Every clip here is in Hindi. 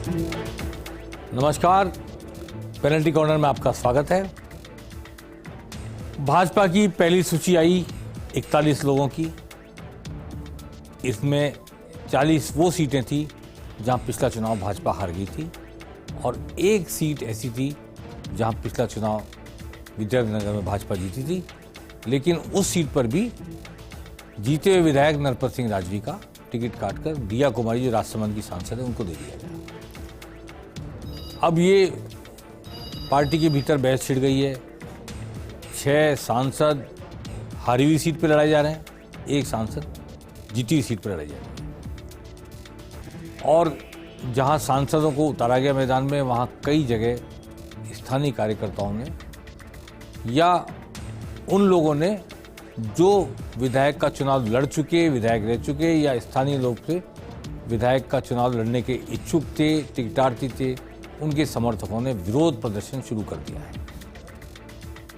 नमस्कार, पेनल्टी कॉर्नर में आपका स्वागत है। भाजपा की पहली सूची आई 41 लोगों की। इसमें 40 वो सीटें थी जहां पिछला चुनाव भाजपा हार गई थी और एक सीट ऐसी थी जहां पिछला चुनाव विद्यार्थीनगर में भाजपा जीती थी, लेकिन उस सीट पर भी जीते हुए विधायक नरपत सिंह राजवी का टिकट काटकर दिया कुमारी, जो राजसमंद की सांसद है, उनको दे दिया गया। अब ये पार्टी के भीतर बहस छिड़ गई है। 6 सांसद हारी हुई सीट पर लड़ाए जा रहे हैं, एक सांसद जीती हुई सीट पर लड़ाई जा रही है। और जहां सांसदों को उतारा गया मैदान में, वहां कई जगह स्थानीय कार्यकर्ताओं ने या उन लोगों ने जो विधायक का चुनाव लड़ चुके, विधायक रह चुके या स्थानीय लोग थे, विधायक का चुनाव लड़ने के इच्छुक थे, टिकटार्थी थे, उनके समर्थकों ने विरोध प्रदर्शन शुरू कर दिया है।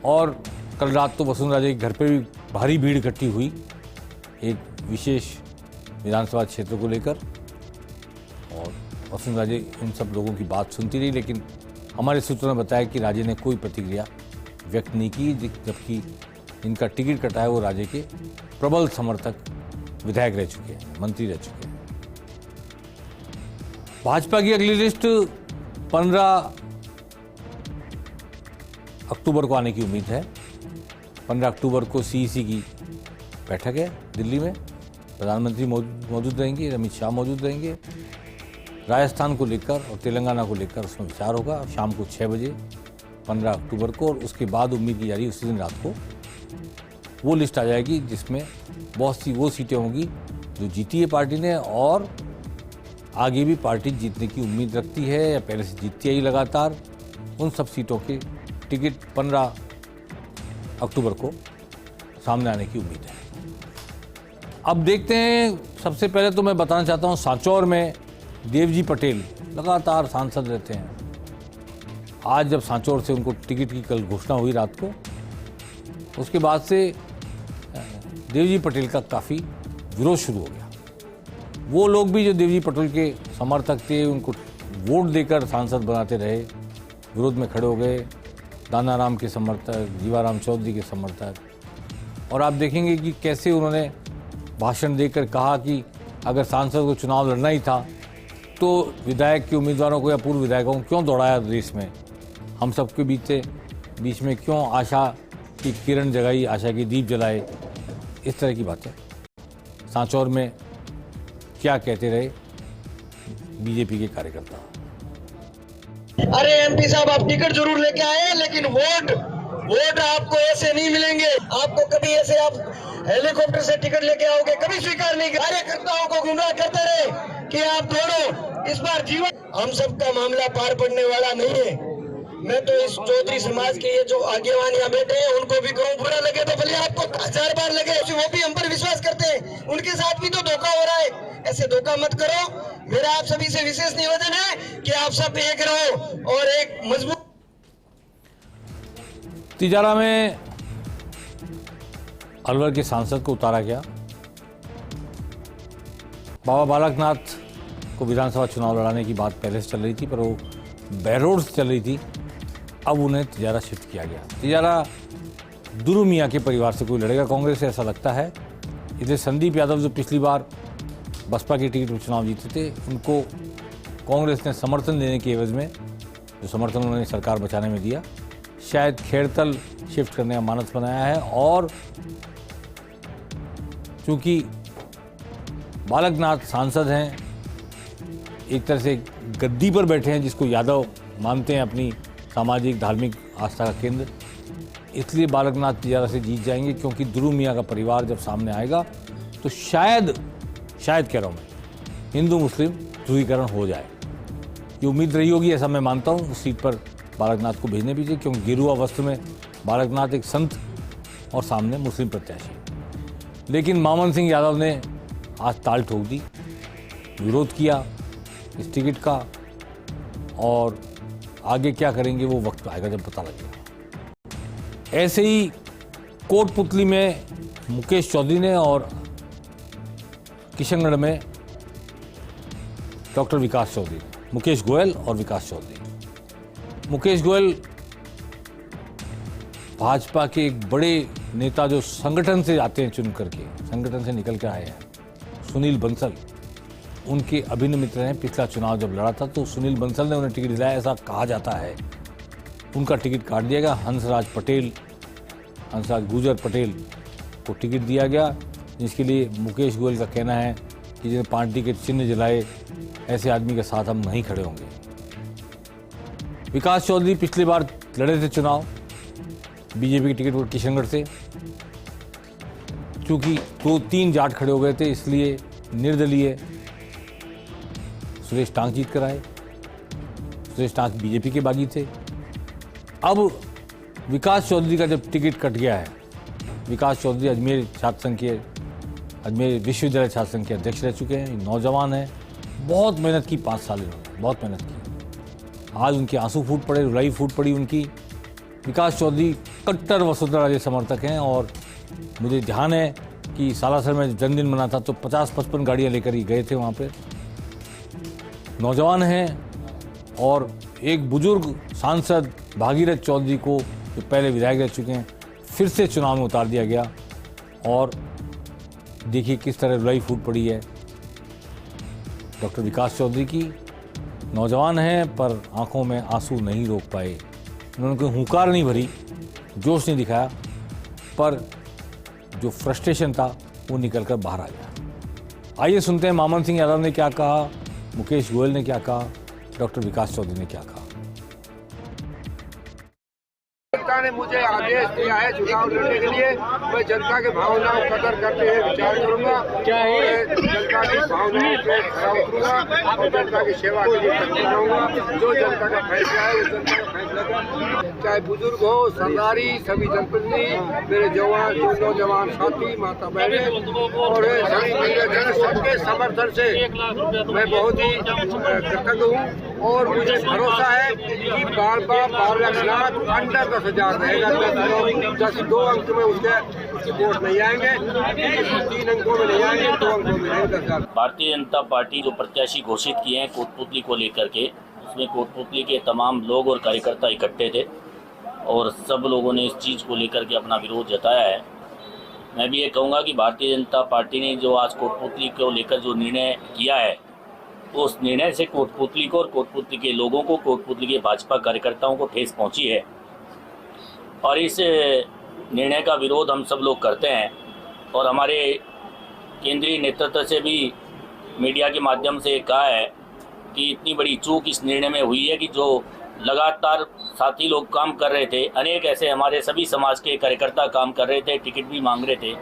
और कल रात तो वसुंधरा राजे के घर पे भी भारी भीड़ इकट्ठी हुई एक विशेष विधानसभा क्षेत्र को लेकर, और वसुंधरा राजे उन सब लोगों की बात सुनती रही, लेकिन हमारे सूत्रों ने बताया कि राजे ने कोई प्रतिक्रिया व्यक्त नहीं की, जबकि इनका टिकट कटा है वो राजे के प्रबल समर्थक विधायक रह चुके हैं, मंत्री रह चुके हैं। भाजपा की अगली लिस्ट 15 अक्टूबर को आने की उम्मीद है। 15 अक्टूबर को सीईसी की बैठक है दिल्ली में। प्रधानमंत्री मौजूद रहेंगे, अमित शाह मौजूद रहेंगे। राजस्थान को लेकर और तेलंगाना को लेकर उसमें विचार होगा शाम को 6 बजे 15 अक्टूबर को। और उसके बाद उम्मीद की जा रही है उसी दिन रात को वो लिस्ट आ जाएगी जिसमें बहुत सी वो सीटें होंगी जो जीती है पार्टी ने और आगे भी पार्टी जीतने की उम्मीद रखती है या पहले से जीतती आई लगातार। उन सब सीटों के टिकट 15 अक्टूबर को सामने आने की उम्मीद है। अब देखते हैं, सबसे पहले तो मैं बताना चाहता हूं, सांचौर में देवजी पटेल लगातार सांसद रहते हैं। आज जब सांचौर से उनको टिकट की कल घोषणा हुई रात को, उसके बाद से देवजी पटेल का काफ़ी विरोध शुरू हो गया। वो लोग भी जो देवजी पटेल के समर्थक थे, उनको वोट देकर सांसद बनाते रहे, विरोध में खड़े हो गए। दानाराम के समर्थक, जीवाराम चौधरी के समर्थक। और आप देखेंगे कि कैसे उन्होंने भाषण देकर कहा कि अगर सांसद को चुनाव लड़ना ही था तो विधायक के उम्मीदवारों को या पूर्व विधायकों को क्यों दौड़ाया रेस में, हम सबके बीच में क्यों आशा की किरण जगाई, आशा की दीप जलाए, इस तरह की बातें। सांचौर में क्या कहते रहे बीजेपी के कार्यकर्ता। अरे एमपी साहब, आप टिकट जरूर लेके आए, लेकिन वोट आपको ऐसे नहीं मिलेंगे। आपको कभी ऐसे आप हेलीकॉप्टर से टिकट लेके आओगे, कभी स्वीकार नहीं। कार्यकर्ताओं को गुमराह करते रहे कि आप दौड़ो। इस बार जीवन हम सबका मामला पार पड़ने वाला नहीं है। मैं तो इस चौधरी समाज के ये जो आगेवान यहाँ बैठे हैं उनको भी कहूँ, बुरा लगे तो भले आपको 1000 बार लगे, वो भी हम पर विश्वास करते हैं। उनके साथ भी तो धोखा हो रहा है, ऐसे धोखा मत करो। मेरा आप सभी से विशेष निवेदन है कि आप सब एक रहो और एक मजबूत। तिजारा में अलवर के सांसद को उतारा गया। बाबा बालकनाथ को विधानसभा चुनाव लड़ाने की बात पहले से चल रही थी, पर वो बहरोड से चल रही थी। अब उन्हें तिजारा शिफ्ट किया गया। तिजारा दुरू मियाँ के परिवार से कोई लड़ेगा कांग्रेस से, ऐसा लगता है। इसलिए संदीप यादव जो पिछली बार बसपा की टिकट पर चुनाव जीते थे, उनको कांग्रेस ने समर्थन देने के एवज में, जो समर्थन उन्होंने सरकार बचाने में दिया, शायद खेड़तल शिफ्ट करने का मानस बनाया है। और चूंकि बालकनाथ सांसद हैं, एक तरह से गद्दी पर बैठे हैं जिसको यादव मानते हैं अपनी सामाजिक धार्मिक आस्था का केंद्र, इसलिए बालकनाथ तिजारा से जीत जाएंगे। क्योंकि दुरू मियाँ का परिवार जब सामने आएगा तो शायद कह रहा हूँ मैं, हिंदू मुस्लिम ध्रुवीकरण हो जाए। ये उम्मीद रही होगी, ऐसा मैं मानता हूँ। उस सीट पर बालकनाथ को भेजने भी चाहिए, क्योंकि गेरुआ वस्त्र में बालकनाथ एक संत और सामने मुस्लिम प्रत्याशी। लेकिन मामन सिंह यादव ने आज ताल ठोक दी, विरोध किया इस टिकट का, और आगे क्या करेंगे वो वक्त आएगा जब पता लगेगा। ऐसे ही कोटपुतली में मुकेश चौधरी ने और किशनगढ़ में डॉक्टर विकास चौधरी ने मुकेश गोयल और विकास चौधरी। मुकेश गोयल भाजपा के एक बड़े नेता जो संगठन से आते हैं, चुन करके संगठन से निकल कर आए हैं, सुनील बंसल, उनके अभिन्न मित्र हैं। पिछला चुनाव जब लड़ा था तो सुनील बंसल ने उन्हें टिकट दिलाया, ऐसा कहा जाता है। उनका टिकट काट दिया गया। हंसराज गुर्जर पटेल को टिकट दिया गया, जिसके लिए मुकेश गोयल का कहना है कि जिन्हें पार्टी के चिन्ह जलाए, ऐसे आदमी के साथ हम नहीं खड़े होंगे। विकास चौधरी पिछली बार लड़े थे चुनाव बीजेपी की टिकट पर किशनगढ़ से, चूंकि 2-3 जाट खड़े हो गए थे, इसलिए निर्दलीय सुरेश टांक जीत कर आए। सुरेश टांक बीजेपी के बागी थे। अब विकास चौधरी का जब टिकट कट गया है, विकास चौधरी अजमेर विश्वविद्यालय छात्र संघ के अध्यक्ष रह चुके हैं। नौजवान हैं, बहुत मेहनत की, 5 साल इन्होंने बहुत मेहनत की। आज उनके आंसू फूट पड़े, रुलाई फूट पड़ी उनकी। विकास चौधरी कट्टर वसुंधरा राजे समर्थक हैं और मुझे ध्यान है कि सालासर में जन्मदिन मना था तो 50-55 गाड़ियाँ लेकर ही गए थे वहाँ पे। नौजवान हैं और एक बुजुर्ग सांसद भागीरथ चौधरी को, जो पहले विधायक रह चुके हैं, फिर से चुनाव में उतार दिया गया और देखिए किस तरह रुलाई फूट पड़ी है डॉक्टर विकास चौधरी की। नौजवान हैं पर आंखों में आंसू नहीं रोक पाए। उन्होंने कोई हुंकार नहीं भरी, जोश नहीं दिखाया, पर जो फ्रस्ट्रेशन था वो निकल कर बाहर आ गया। आइए सुनते हैं मामन सिंह यादव ने क्या कहा, मुकेश गोयल ने क्या कहा, डॉक्टर विकास चौधरी ने क्या कहा। जनता ने मुझे आदेश दिया है चुनाव लड़ने के लिए। मैं जनता के भावनाओं को कदर करते हुए विचार करूंगा और जनता की भावनाओं पे खरा उतरूंगा और जनता की सेवा के लिए तत्पर रहूंगा। जो जनता का फैसला है वो जनता का फैसला कर, चाहे बुजुर्ग हो, सरदारी, सभी जनप्रतिनिधि, मेरे जवान, जो नौजवान साथी, माता बहने और सभी मेरे जन, सबके समर्थन से मैं बहुत ही कृतज्ञ हूँ और मुझे भरोसा है कि बार लाख अंडर 10,000 रहेगा। 2 अंक में उसकी वोट नहीं आएंगे, 3 अंकों में नहीं आएंगे, 2 अंकों में नहीं। 10,000। भारतीय जनता पार्टी जो प्रत्याशी घोषित किए हैं कोटपुतली को लेकर के, उसमें कोटपुतली के तमाम लोग और कार्यकर्ता इकट्ठे थे और सब लोगों ने इस चीज़ को लेकर के अपना विरोध जताया है। मैं भी ये कहूँगा कि भारतीय जनता पार्टी ने जो आज कोटपुतली को लेकर जो निर्णय किया है, उस निर्णय से कोटपुतली को और कोटपुतली के लोगों को, कोटपुतली के भाजपा कार्यकर्ताओं को ठेस पहुंची है और इस निर्णय का विरोध हम सब लोग करते हैं। और हमारे केंद्रीय नेतृत्व से भी मीडिया के माध्यम से कहा है कि इतनी बड़ी चूक इस निर्णय में हुई है कि जो लगातार साथी लोग काम कर रहे थे, अनेक ऐसे हमारे सभी समाज के कार्यकर्ता काम कर रहे थे, टिकट भी मांग रहे थे,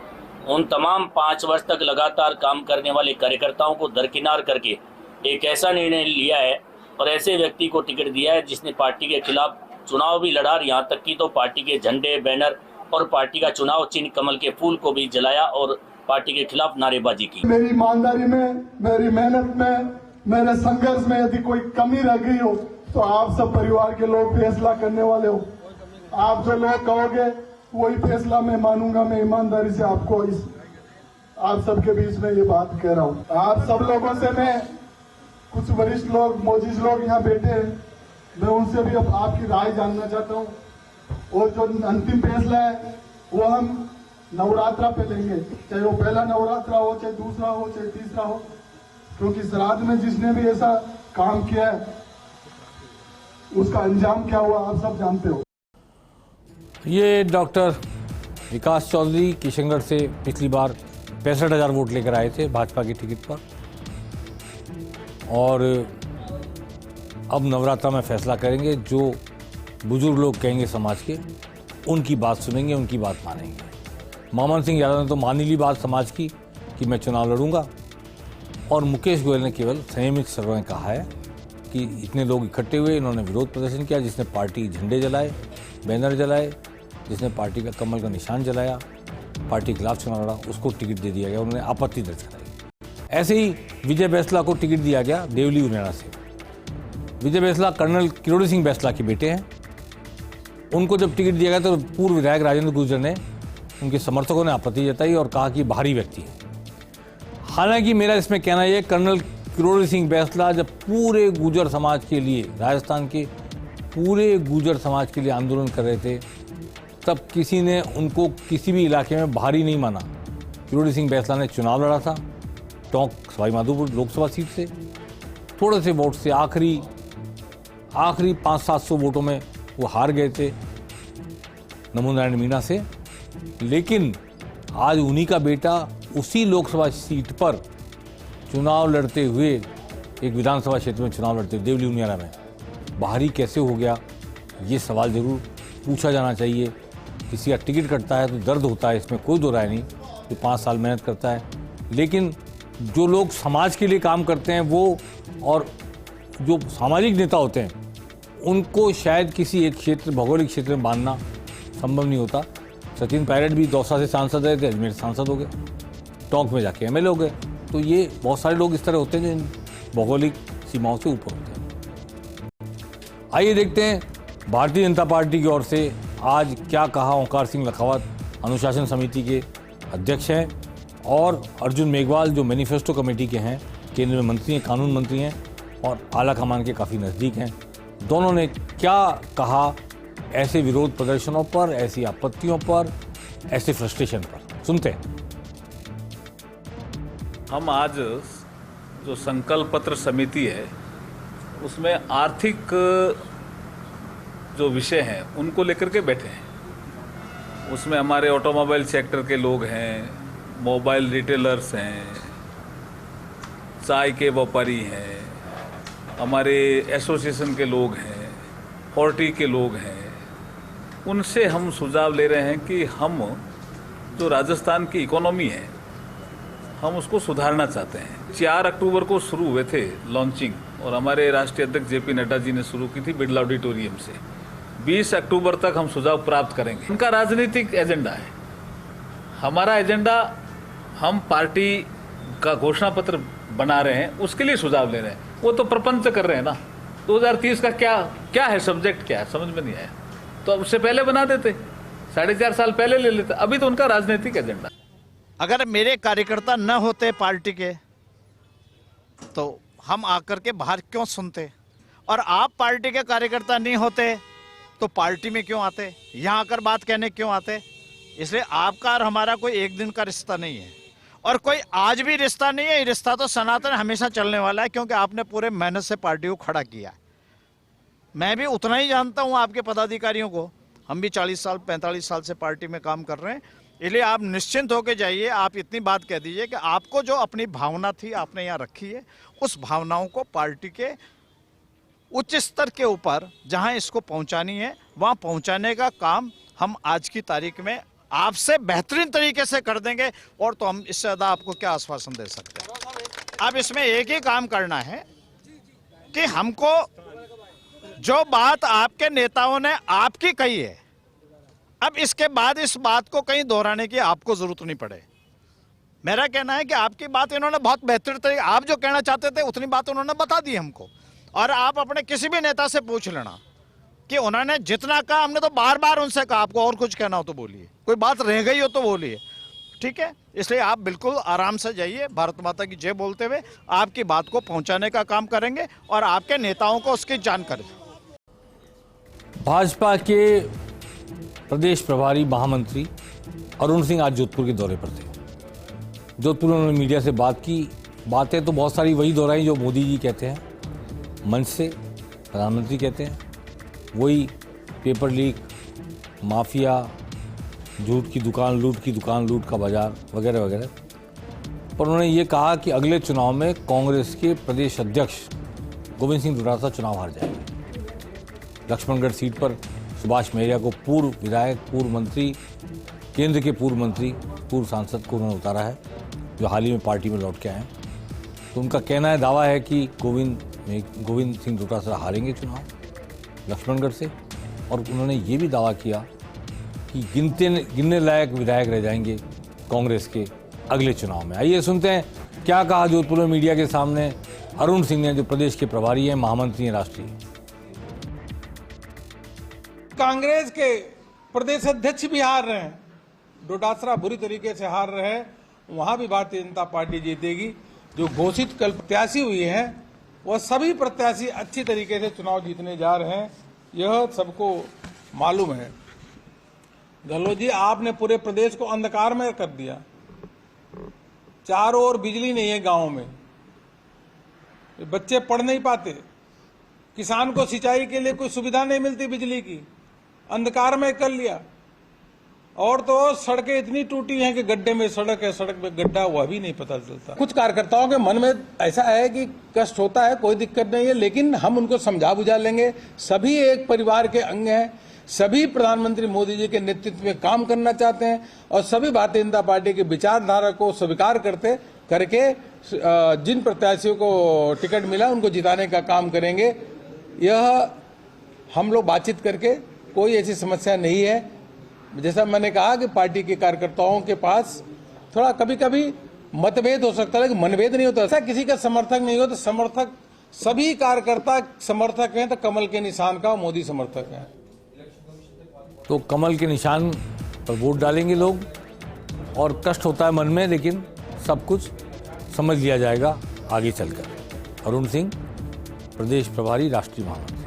उन तमाम 5 वर्ष तक लगातार काम करने वाले कार्यकर्ताओं को दरकिनार करके एक ऐसा निर्णय लिया है और ऐसे व्यक्ति को टिकट दिया है जिसने पार्टी के खिलाफ चुनाव भी लड़ा, यहाँ तक कि तो पार्टी के झंडे, बैनर और पार्टी का चुनाव चिन्ह कमल के फूल को भी जलाया और पार्टी के खिलाफ नारेबाजी की। मेरी ईमानदारी में, मेरी मेहनत में, मेरे संघर्ष में यदि कोई कमी रह गई हो तो आप सब परिवार के लोग फैसला करने वाले हो। आप जो लोग कहोगे वही फैसला मैं मानूंगा। मैं ईमानदारी से आपको आप सबके बीच में ये बात कह रहा हूँ। आप सब लोगों से मैं, कुछ वरिष्ठ लोग, मोजिज लोग यहाँ बैठे हैं, मैं उनसे भी आपकी राय जानना चाहता हूँ। और जो अंतिम फैसला है वो हम नवरात्रा पे लेंगे, चाहे वो पहला नवरात्रा हो, चाहे दूसरा हो, चाहे तीसरा हो, क्योंकि श्राद्ध में जिसने भी ऐसा काम किया है उसका अंजाम क्या हुआ आप सब जानते हो। ये डॉक्टर विकास चौधरी किशनगढ़ से पिछली बार 65,000 वोट लेकर आए थे भाजपा की टिकट पर और अब नवरात्रा में फैसला करेंगे। जो बुजुर्ग लोग कहेंगे समाज के, उनकी बात सुनेंगे, उनकी बात मानेंगे। मामन सिंह यादव ने तो मान ली बात समाज की कि मैं चुनाव लड़ूंगा और मुकेश गोयल ने केवल संयमित स्वर में कहा है कि इतने लोग इकट्ठे हुए, इन्होंने विरोध प्रदर्शन किया, जिसने पार्टी झंडे जलाए, बैनर जलाए, जिसने पार्टी का कमल का निशान जलाया, पार्टी के खिलाफ चुनाव लड़ा, उसको टिकट दे दिया गया। उन्होंने आपत्ति दर्ज कराई। ऐसे ही विजय बैसला को टिकट दिया गया देवली उनेड़ा से। विजय बैसला कर्नल किरोड़ी सिंह बैसला के बेटे हैं। उनको जब टिकट दिया गया तो पूर्व विधायक राजेंद्र गुर्जर ने, उनके समर्थकों ने आपत्ति जताई और कहा कि बाहरी व्यक्ति है। हालांकि मेरा इसमें कहना यह, कर्नल किरोड़ी सिंह बैंसला जब पूरे गुर्जर समाज के लिए, राजस्थान के पूरे गुर्जर समाज के लिए आंदोलन कर रहे थे, तब किसी ने उनको किसी भी इलाके में भारी नहीं माना। किरोड़ी सिंह बैंसला ने चुनाव लड़ा था टोंक सवाई माधोपुर लोकसभा सीट से, थोड़े से वोट से, आखिरी 500-700 वोटों में वो हार गए थे नमो नारायण मीणा से। लेकिन आज उन्हीं का बेटा उसी लोकसभा सीट पर चुनाव लड़ते हुए, एक विधानसभा क्षेत्र में चुनाव लड़ते हुए देवली उनियारा में बाहरी कैसे हो गया, ये सवाल जरूर पूछा जाना चाहिए। किसी का टिकट कटता है तो दर्द होता है, इसमें कोई दो राय नहीं, जो 5 साल मेहनत करता है। लेकिन जो लोग समाज के लिए काम करते हैं वो, और जो सामाजिक नेता होते हैं, उनको शायद किसी एक क्षेत्र, भौगोलिक क्षेत्र में बांधना संभव नहीं होता। सचिन पायलट भी दौसा से सांसद रहे थे, अजमेर से सांसद हो गए, टोंक में जाके एमएलए हो गए। तो ये बहुत सारे लोग इस तरह होते हैं जो इन भौगोलिक सीमाओं से ऊपर होते हैं। आइए देखते हैं भारतीय जनता पार्टी की ओर से आज क्या कहा ओंकार सिंह लखावत, अनुशासन समिति के अध्यक्ष हैं, और अर्जुन मेघवाल जो मैनिफेस्टो कमेटी के हैं, केंद्र में मंत्री हैं, कानून मंत्री हैं और आला कमान के काफ़ी नज़दीक हैं। दोनों ने क्या कहा ऐसे विरोध प्रदर्शनों पर, ऐसी आपत्तियों पर, ऐसे फ्रस्ट्रेशन पर, सुनते हैं। हम आज जो संकल्प पत्र समिति है उसमें आर्थिक जो विषय हैं उनको लेकर के बैठे हैं। उसमें हमारे ऑटोमोबाइल सेक्टर के लोग हैं, मोबाइल रिटेलर्स हैं, चाय के व्यापारी हैं, हमारे एसोसिएशन के लोग हैं, हॉर्टी के लोग हैं। उनसे हम सुझाव ले रहे हैं कि हम जो राजस्थान की इकोनॉमी है हम उसको सुधारना चाहते हैं। 4 अक्टूबर को शुरू हुए थे लॉन्चिंग, और हमारे राष्ट्रीय अध्यक्ष जेपी नड्डा जी ने शुरू की थी बिरला ऑडिटोरियम से। 20 अक्टूबर तक हम सुझाव प्राप्त करेंगे। उनका राजनीतिक एजेंडा है, हमारा एजेंडा, हम पार्टी का घोषणा पत्र बना रहे हैं, उसके लिए सुझाव ले रहे हैं। वो तो प्रपंच कर रहे हैं ना, 2030 का क्या है, सब्जेक्ट क्या है, समझ में नहीं आया। तो उससे पहले बना देते, 4.5 साल पहले ले लेते। अभी तो उनका राजनीतिक एजेंडा। अगर मेरे कार्यकर्ता न होते पार्टी के तो हम आकर के बाहर क्यों सुनते, और आप पार्टी के कार्यकर्ता नहीं होते तो पार्टी में क्यों आते, यहाँ आकर बात कहने क्यों आते। इसलिए आपका और हमारा कोई एक दिन का रिश्ता नहीं है, और कोई आज भी रिश्ता नहीं है। ये रिश्ता तो सनातन हमेशा चलने वाला है, क्योंकि आपने पूरे मेहनत से पार्टी को खड़ा किया। मैं भी उतना ही जानता हूँ आपके पदाधिकारियों को, हम भी 40-45 साल से पार्टी में काम कर रहे हैं। इसलिए आप निश्चिंत होकर जाइए। आप इतनी बात कह दीजिए कि आपको जो अपनी भावना थी आपने यहाँ रखी है, उस भावनाओं को पार्टी के उच्च स्तर के ऊपर जहाँ इसको पहुँचानी है वहाँ पहुँचाने का काम हम आज की तारीख में आपसे बेहतरीन तरीके से कर देंगे। और तो हम इससे ज़्यादा आपको क्या आश्वासन दे सकते हैं। अब इसमें एक ही काम करना है कि हमको जो बात आपके नेताओं ने आपकी कही है, अब इसके बाद इस बात को कहीं दोहराने की आपको जरूरत नहीं पड़े। मेरा कहना है कि आपकी बात इन्होंने बहुत बेहतर तरीके, आप जो कहना चाहते थे उतनी बात उन्होंने बता दी हमको। और आप अपने किसी भी नेता से पूछ लेना कि उन्होंने जितना कहा, हमने तो बार बार उनसे कहा आपको और कुछ कहना हो तो बोलिए, कोई बात रह गई हो तो बोलिए, ठीक है। इसलिए आप बिल्कुल आराम से जाइए, भारत माता की जय बोलते हुए आपकी बात को पहुंचाने का काम करेंगे और आपके नेताओं को उसकी जानकारी। भाजपा के प्रदेश प्रभारी महामंत्री अरुण सिंह आज जोधपुर के दौरे पर थे। जोधपुर में उन्होंने मीडिया से बात की। बातें तो बहुत सारी वही दोहराई जो मोदी जी कहते हैं मंच से, प्रधानमंत्री कहते हैं, वही पेपर लीक, माफिया, झूठ की दुकान, लूट का बाजार वगैरह वगैरह। पर उन्होंने ये कहा कि अगले चुनाव में कांग्रेस के प्रदेश अध्यक्ष गोविंद सिंह डोटासरा चुनाव हार जाएंगे। लक्ष्मणगढ़ सीट पर सुभाष मेहरिया को पूर्व विधायक, पूर्व मंत्री, केंद्र के पूर्व मंत्री, पूर्व सांसद को उन्होंने उतारा है, जो हाल ही में पार्टी में लौट के आए हैं। तो उनका कहना है, दावा है कि गोविंद सिंह डोटासरा हारेंगे चुनाव लक्ष्मणगढ़ से। और उन्होंने ये भी दावा किया कि गिनने लायक विधायक रह जाएंगे कांग्रेस के अगले चुनाव में। आइए सुनते हैं क्या कहा जोधपुर में मीडिया के सामने अरुण सिंह ने, जो प्रदेश के प्रभारी हैं, महामंत्री हैं राष्ट्रीय। कांग्रेस के प्रदेश अध्यक्ष भी हार रहे हैं, डोटासरा बुरी तरीके से हार रहे हैं, वहां भी भारतीय जनता पार्टी जीतेगी। जो घोषित कल प्रत्याशी हुए हैं वह सभी प्रत्याशी अच्छी तरीके से चुनाव जीतने जा रहे हैं, यह सबको मालूम है। गहलोत जी, आपने पूरे प्रदेश को अंधकार में कर दिया। चारों ओर बिजली नहीं है गांव में, बच्चे पढ़ नहीं पाते, किसान को सिंचाई के लिए कोई सुविधा नहीं मिलती बिजली की, अंधकार में कर लिया। और तो सड़कें इतनी टूटी हैं कि गड्ढे में सड़क है, सड़क में गड्ढा हुआ भी नहीं पता चलता। कुछ कार्यकर्ताओं के मन में ऐसा है कि कष्ट होता है, कोई दिक्कत नहीं है, लेकिन हम उनको समझा बुझा लेंगे। सभी एक परिवार के अंग हैं, सभी प्रधानमंत्री मोदी जी के नेतृत्व में काम करना चाहते हैं और सभी भारतीय जनता पार्टी की विचारधारा को स्वीकार करके जिन प्रत्याशियों को टिकट मिला उनको जिताने का काम करेंगे। यह हम लोग बातचीत करके, कोई ऐसी समस्या नहीं है। जैसा मैंने कहा कि पार्टी के कार्यकर्ताओं के पास थोड़ा कभी कभी मतभेद हो सकता है, लेकिन मनभेद नहीं होता। ऐसा किसी का समर्थक नहीं हो तो समर्थक, सभी कार्यकर्ता समर्थक हैं तो कमल के निशान का मोदी समर्थक हैं। तो कमल के निशान पर वोट डालेंगे लोग, और कष्ट होता है मन में, लेकिन सब कुछ समझ लिया जाएगा आगे चलकर। अरुण सिंह, प्रदेश प्रभारी, राष्ट्रीय महामंत्री।